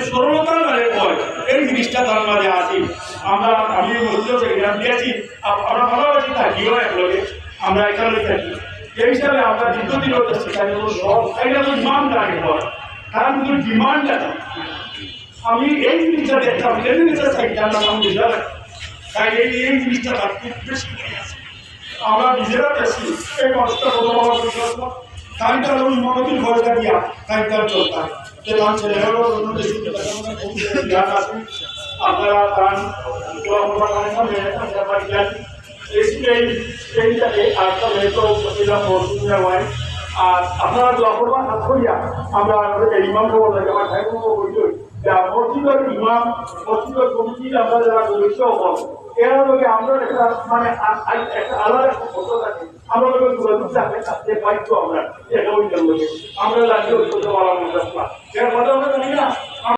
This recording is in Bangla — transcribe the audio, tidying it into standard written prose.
সরলতা মানে হয় এই জিনিসটা তার মাঝে আসি আমি বলতে গ্রাম দিয়েছি আমরা ভালোবাসি থাকিও একলগে আমরা এখানে থাকি এই হিসাবে আমরা দীর্ঘদিন হতেছি তাই সব এটা তো ডিমান্ড লাগে হয় কারণ কিন্তু ডিমান্ড আছে আমি এই জিনিসটা দেখতাম এই জিনিসটা চাইতাম না আমি বুঝলাম তাই এই জিনিসটা তার খুব বেশি আছে আমরা নিজেরা বেশি এই কষ্ট বড় কারিগর মনোযোগ ভরসা দিয়া কারিগর চলতা তেলান ছেলেরও উন্নতি জ্ঞান আছে আপনারা তান আর আপনারা দোয়া করবেন হাত করিয়া আমরা ইমাম খবর লাগে আমার ভাই বোন বলছি মসজিদের ইমাম মসজিদের কমিটি আমরা যারা সদস্য হব এরা লোকে আমরা একটা মানে একটা আলাদা ফটো থাকে আমরা লোকের যোগাযোগ থাকে যে পাইতো আমরা এটা ওই লোকে আমরা লাগিয়ে বলা মনে এর কথা আমরা জানি না